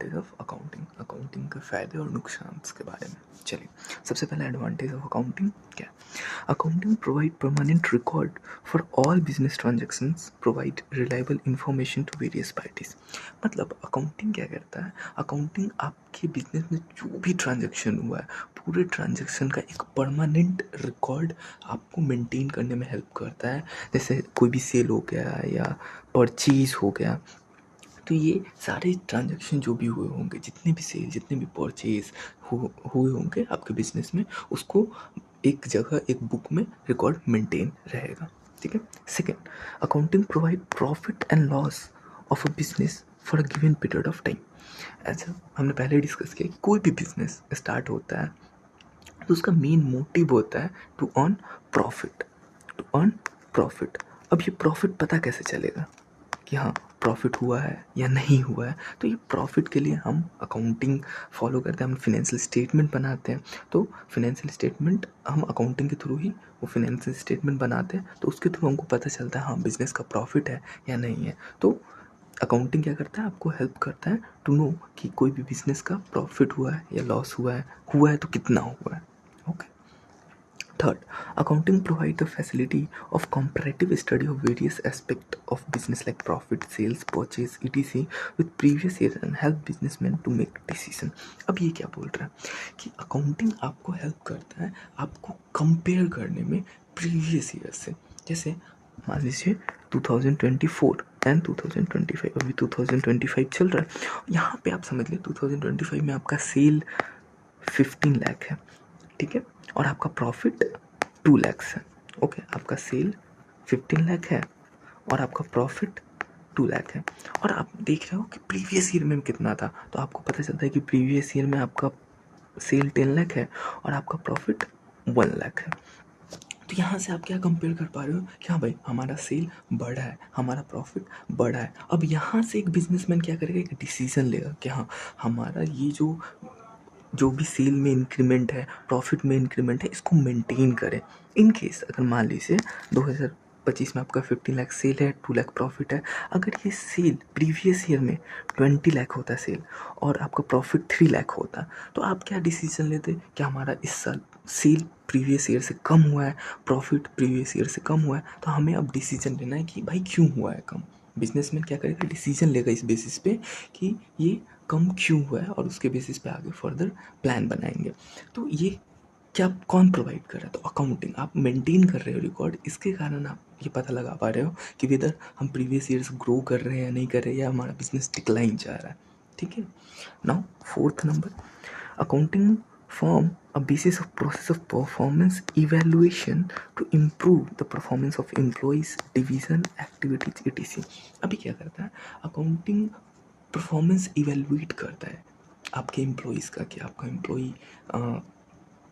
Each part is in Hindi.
एडवांटेज ऑफ अकाउंटिंग, अकाउंटिंग के फ़ायदे और नुकसान के बारे में। चलिए, सबसे पहला एडवांटेज ऑफ अकाउंटिंग क्या है? Accounting provide permanent record for all business transactions, provide reliable information to various parties. मतलब अकाउंटिंग क्या करता है? अकाउंटिंग आपके बिजनेस में जो भी ट्रांजेक्शन हुआ है, पूरे ट्रांजेक्शन का एक परमानेंट रिकॉर्ड आपको मेंटेन करने में हेल्प करता है। जैसे कोई भी सेल हो गया या परचेज हो गया, तो ये सारे ट्रांजैक्शन जो भी हुए होंगे, जितने भी सेल, जितने भी परचेज हुए होंगे आपके बिजनेस में, उसको एक जगह एक बुक में रिकॉर्ड मेंटेन रहेगा। ठीक है। Second, accounting provide profit and loss of a business for a given period of time. ऐसा हमने पहले डिस्कस किया कि कोई भी बिजनेस स्टार्ट होता है तो उसका मेन मोटिव होता है to earn profit, to earn profit. अब ये प्रॉफिट पता कैसे चलेगा कि हाँ प्रॉफिट हुआ है या नहीं हुआ है? तो ये प्रॉफिट के लिए हम अकाउंटिंग फॉलो करते हैं, हम फिनेंशियल स्टेटमेंट बनाते हैं। तो फिनेंशियल स्टेटमेंट हम अकाउंटिंग के थ्रू ही वो फिनेंशियल स्टेटमेंट बनाते हैं, तो उसके थ्रू हमको पता चलता है हाँ बिजनेस का प्रॉफिट है या नहीं है। तो अकाउंटिंग क्या करता है? आपको हेल्प करता है टू नो कि कोई भी बिजनेस का प्रॉफिट हुआ है या लॉस हुआ है तो कितना हुआ है। Okay. Third, accounting provide the facility of comparative study of various aspects of business like profit, sales, purchase, etc. with previous years and help businessmen to make decision. अब ये क्या बोल रहा है कि अकाउंटिंग आपको हेल्प करता है आपको कंपेयर करने में प्रीवियस ईयर से। जैसे मान लीजिए 2024 एंड 2025, अभी 2025 चल रहा है, यहाँ पे आप समझ लीजिए 2025 में आपका सेल 15 लाख है, ठीक है, और आपका प्रॉफिट 2 लाख है। ओके, आपका सेल 15 लाख है और आपका प्रॉफिट 2 लाख है, और आप देख रहे हो कि प्रीवियस ईयर में कितना था, तो आपको पता चलता है कि प्रीवियस ईयर में आपका सेल 10 लाख है और आपका प्रॉफिट 1 लाख है। तो यहाँ से आप क्या कंपेयर कर पा रहे हो कि हाँ भाई हमारा सेल बढ़ा है, हमारा प्रॉफिट बढ़ा है। अब यहाँ से एक बिजनेसमैन क्या करेगा, एक डिसीजन लेगा कि हाँ हमारा ये जो भी सेल में इंक्रीमेंट है, प्रॉफिट में इंक्रीमेंट है, इसको मेंटेन करें। इन केस अगर मान लीजिए 2025 में आपका 15 लाख सेल है, 2 लाख प्रॉफिट है, अगर ये सेल प्रीवियस ईयर में 20 लाख होता सेल और आपका प्रॉफिट 3 लाख होता, तो आप क्या डिसीजन लेते कि हमारा इस साल सेल प्रीवियस ईयर से कम हुआ है, प्रॉफिट प्रीवियस ईयर से कम हुआ है, तो हमें अब डिसीजन लेना है कि भाई क्यों हुआ है कम। बिजनेसमैन क्या करेगा, डिसीजन लेगा इस बेसिस पे कि ये कम क्यों हुआ है और उसके बेसिस पे आगे फर्दर प्लान बनाएंगे। तो ये क्या कौन प्रोवाइड कर रहा है? तो अकाउंटिंग। आप मेंटेन कर रहे हो रिकॉर्ड, इसके कारण आप ये पता लगा पा रहे हो कि वेदर हम प्रीवियस ईयर से ग्रो कर रहे हैं या नहीं कर रहे हैं, या हमारा बिजनेस डिक्लाइन जा रहा है। ठीक है। Now fourth number, accounting form a basis of process of performance evaluation to improve the performance of employees, division, activities, etc. अभी क्या करता है अकाउंटिंग? परफॉर्मेंस इवेलुएट करता है आपके एम्प्लॉयज़ का, कि आपका एम्प्लॉई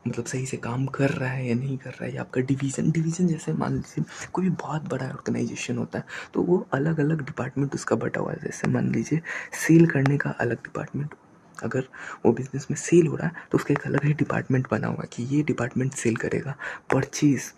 मतलब सही से काम कर रहा है या नहीं कर रहा है, या आपका डिवीज़न जैसे मान लीजिए कोई भी बहुत बड़ा ऑर्गेनाइजेशन होता है तो वो अलग अलग डिपार्टमेंट उसका बटा हुआ है। जैसे मान लीजिए सेल करने का अलग डिपार्टमेंट, अगर वो बिजनेस में सेल हो रहा है तो उसका एक अलग ही डिपार्टमेंट बना हुआ है कि ये डिपार्टमेंट सेल करेगा। परचेज़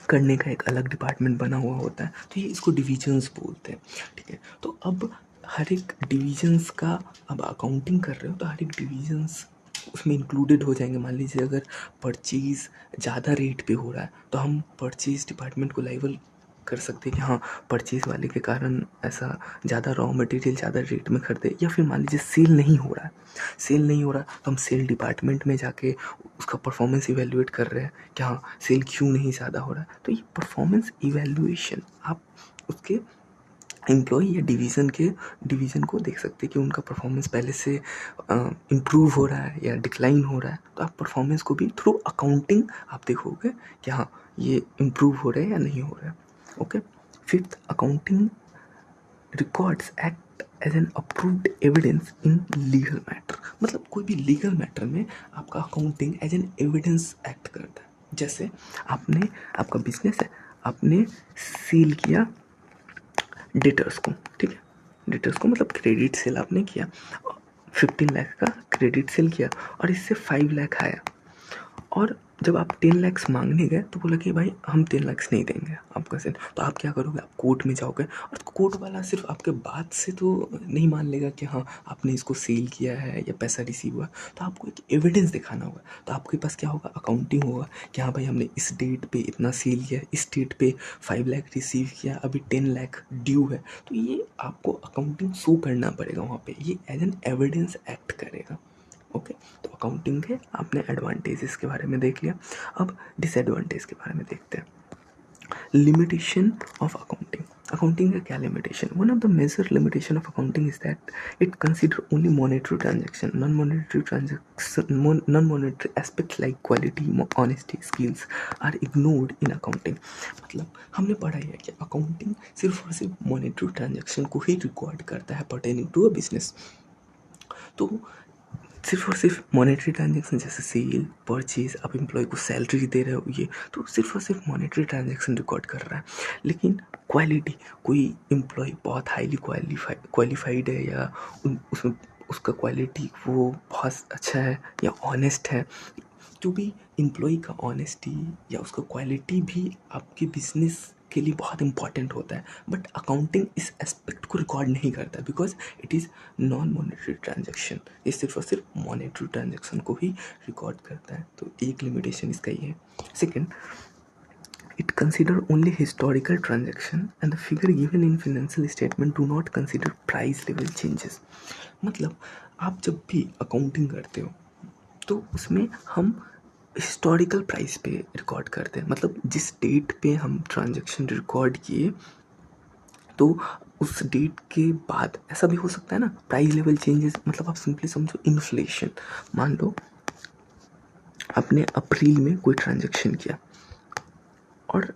करने का एक अलग डिपार्टमेंट बना हुआ होता है, तो ये इसको डिविजन्स बोलते हैं। ठीक है। तो अब हर एक डिविजन्स का अब अकाउंटिंग कर रहे हो तो हर एक डिविजन्स उसमें इंक्लूडेड हो जाएंगे। मान लीजिए अगर परचेज़ ज़्यादा रेट पे हो रहा है तो हम परचेज़ डिपार्टमेंट को लाइबल कर सकते हैं कि हाँ परचेज़ वाले के कारण ऐसा ज़्यादा रॉ मटेरियल ज़्यादा रेट में खरीदे। या फिर मान लीजिए सेल नहीं हो रहा तो हम सेल डिपार्टमेंट में जाके उसका परफॉर्मेंस इवेल्युएट कर रहे हैं कि हाँ सेल क्यों नहीं ज़्यादा हो रहा है। तो ये परफॉर्मेंस इवेल्युएशन आप उसके एम्प्लॉय या डिवीज़न को देख सकते हैं कि उनका परफॉर्मेंस पहले से इम्प्रूव हो रहा है या डिक्लाइन हो रहा है। तो आप परफॉर्मेंस को भी थ्रू अकाउंटिंग आप देखोगे कि हाँ ये इम्प्रूव हो रहा है या नहीं हो रहा है। Okay. Fifth, accounting records act as an approved evidence in legal matter. मतलब कोई भी लीगल मैटर में आपका accounting as an evidence act करता है। जैसे आपका बिजनेस है, आपने सेल किया डेटर्स को, ठीक है, डेटर्स को मतलब क्रेडिट सेल आपने किया, 15 लाख का क्रेडिट सेल किया और इससे 5 लाख आया, और जब आप 10 लाख मांगने गए तो बोला कि भाई हम 10 लाख नहीं देंगे आपका सेल। तो आप क्या करोगे, आप कोर्ट में जाओगे और कोर्ट वाला सिर्फ आपके बात से तो नहीं मान लेगा कि हाँ आपने इसको सेल किया है या पैसा रिसीव हुआ। तो आपको एक एविडेंस दिखाना होगा। तो आपके पास क्या होगा, अकाउंटिंग होगा कि हाँ भाई हमने इस डेट पे इतना सेल किया, इस डेट पे 5 लाख रिसीव किया, अभी 10 लाख ड्यू है। तो ये आपको अकाउंटिंग शो करना पड़ेगा वहाँ पे, ये एज एन एविडेंस एक्ट करेगा। ओके, तो अकाउंटिंग के आपने एडवांटेजेस के बारे में देख लिया। अब डिसएडवांटेज के बारे में देखते हैं। Limitation of accounting. अकाउंटिंग का क्या limitation? One of the major limitation of accounting is that it consider only monetary transaction. Non monetary aspect like quality, honesty, skills are ignored in accounting. मतलब हमने पढ़ा है कि अकाउंटिंग सिर्फ और सिर्फ मॉनेटरी ट्रांजेक्शन को ही रिकॉर्ड करता है पर्टेनिंग टू अ बिजनेस। तो सिर्फ और सिर्फ मॉनेटरी ट्रांजेक्शन जैसे सेल, परचेज, आप एम्प्लॉय को सैलरी दे रहे हो, ये तो सिर्फ और सिर्फ मॉनेटरी ट्रांजेक्शन रिकॉर्ड कर रहा है। लेकिन क्वालिटी, कोई एम्प्लॉय बहुत हाईली क्वालिफाइड है या उसमें उसका क्वालिटी वो बहुत अच्छा है या ऑनेस्ट है, जो भी एम्प्लॉय का ऑनेस्टी या उसका क्वालिटी भी आपके बिजनेस के लिए बहुत इंपॉर्टेंट होता है। बट अकाउंटिंग इस एस्पेक्ट को रिकॉर्ड नहीं करता because it is non monetary transaction. ये सिर्फ और सिर्फ मॉनेटरी ट्रांजेक्शन को ही रिकॉर्ड करता है। तो एक लिमिटेशन इसका ही है। Second, it consider only historical transaction and the figure given in financial statement do not consider price level changes। मतलब आप जब भी अकाउंटिंग करते हो तो उसमें हम हिस्टोरिकल प्राइस पे रिकॉर्ड करते हैं। मतलब जिस डेट पे हम ट्रांजैक्शन रिकॉर्ड किए तो उस डेट के बाद ऐसा भी हो सकता है ना, प्राइस लेवल चेंजेस। मतलब आप सिंपली समझो इन्फ्लेशन। मान लो आपने अप्रैल में कोई ट्रांजैक्शन किया और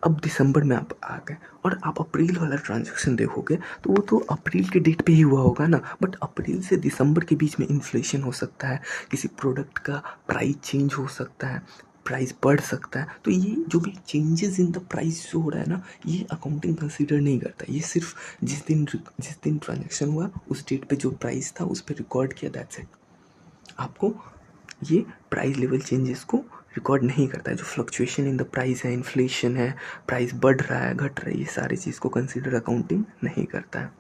अब दिसंबर में आप आ गए और आप अप्रैल वाला ट्रांजैक्शन देखोगे तो वो तो अप्रैल के डेट पे ही हुआ होगा ना। बट अप्रैल से दिसंबर के बीच में इन्फ्लेशन हो सकता है, किसी प्रोडक्ट का प्राइस चेंज हो सकता है, प्राइस बढ़ सकता है। तो ये जो भी चेंजेस इन द प्राइस जो हो रहा है ना, ये अकाउंटिंग कंसीडर नहीं करता। ये सिर्फ जिस दिन ट्रांजेक्शन हुआ उस डेट पे जो प्राइस था उस पर रिकॉर्ड किया, दैट्स इट। आपको ये प्राइस लेवल चेंजेस को रिकॉर्ड नहीं करता है। जो फ्लक्चुएशन इन द प्राइस है, इन्फ्लेशन है, प्राइस बढ़ रहा है, घट रहा है, ये सारी चीज़ को कंसीडर अकाउंटिंग नहीं करता है।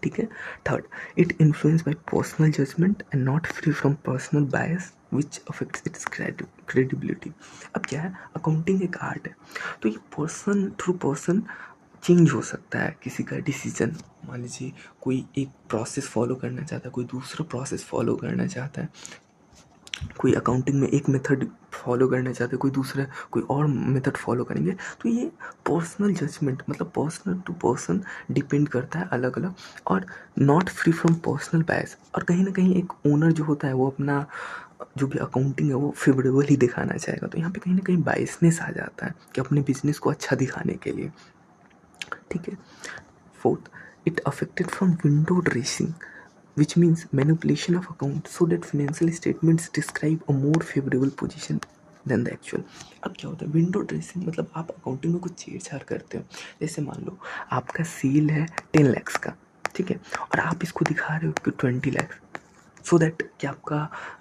ठीक है। Third, it influence by personal judgement and not free from personal bias which affects its credibility. अब क्या है, अकाउंटिंग एक आर्ट है, तो ये पर्सन थ्रू पर्सन चेंज हो सकता है। किसी का डिसीजन, मान लीजिए कोई एक प्रोसेस फॉलो करना चाहता है, कोई दूसरा प्रोसेस फॉलो करना चाहता है, कोई अकाउंटिंग में एक मेथड फॉलो करना चाहते हैं, कोई दूसरा कोई और मेथड फॉलो करेंगे। तो ये पर्सनल जजमेंट, मतलब पर्सनल टू पर्सन डिपेंड करता है अलग अलग, और नॉट फ्री फ्रॉम पर्सनल बायस। और कहीं ना कहीं एक ओनर जो होता है वो अपना जो भी अकाउंटिंग है वो फेवरेबल ही दिखाना चाहेगा। तो यहाँ पे कहीं ना कहीं बायसनेस आ जाता है कि अपने बिजनेस को अच्छा दिखाने के लिए। ठीक है। Fourth, it affected from window dressing, which means manipulation of account so that financial statements describe a more favorable position than the actual। अब क्या होता है विंडो ड्रेसिंग? मतलब आप अकाउंटिंग में कुछ छेड़छाड़ करते हो। जैसे मान लो आपका सेल है 10 लाख का, ठीक है, और आप इसको दिखा रहे हो कि 20 लाख, सो दैट कि आपका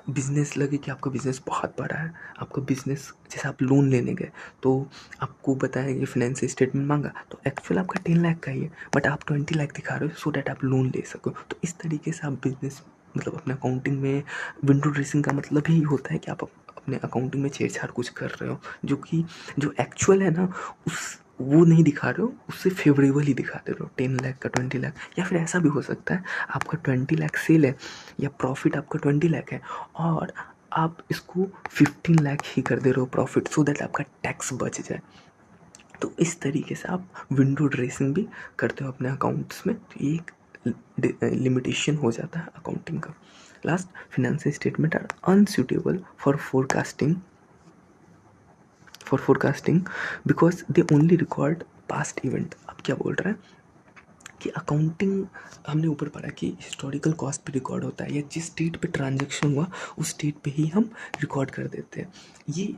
बिजनेस लगे कि आपका बिजनेस बहुत बड़ा है। आपका बिजनेस, जैसे आप लोन लेने गए तो आपको बताया कि फाइनेंशियल स्टेटमेंट मांगा तो एक्चुअल आपका 10 लाख का ही है, बट आप 20 लाख दिखा रहे हो सो दैट आप लोन ले सको। तो इस तरीके से आप बिजनेस, मतलब अपने अकाउंटिंग में विंडो ड्रेसिंग का मतलब ही होता है कि आप अपने अकाउंटिंग में छेड़छाड़ कुछ कर रहे हो, जो कि जो एक्चुअल है ना उस वो नहीं दिखा रहे हो, उससे फेवरेबल ही दिखा दे रहे हो। 10 लाख का 20 लाख, या फिर ऐसा भी हो सकता है आपका 20 लाख सेल है या प्रॉफिट आपका 20 लाख है और आप इसको 15 लाख ही कर दे रहे हो प्रॉफिट, सो दैट आपका टैक्स बच जाए। तो इस तरीके से आप विंडो ड्रेसिंग भी करते हो अपने अकाउंट्स में। तो ये एक लिमिटेशन हो जाता है अकाउंटिंग का। Last, financial statement are unsuitable for forecasting because they only record past event. अब क्या बोल रहा है कि अकाउंटिंग हमने ऊपर पढ़ा कि हिस्टोरिकल कॉस्ट पे रिकॉर्ड होता है, या जिस डेट पे ट्रांजैक्शन हुआ उस डेट पे ही हम रिकॉर्ड कर देते हैं। ये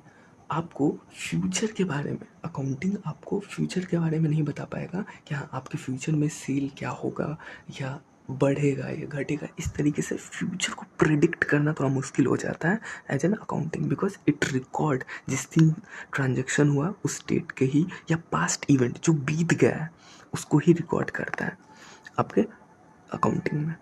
आपको फ्यूचर के बारे में, अकाउंटिंग आपको फ्यूचर के बारे में नहीं बता पाएगा कि हाँ आपके फ्यूचर में सेल क्या होगा या बढ़ेगा या घटेगा, इस तरीके से फ्यूचर को प्रिडिक्ट करना थोड़ा मुश्किल हो जाता है as an accounting, because it record जिस दिन ट्रांजेक्शन हुआ उस डेट के ही, या पास्ट इवेंट जो बीत गया है उसको ही रिकॉर्ड करता है आपके अकाउंटिंग में।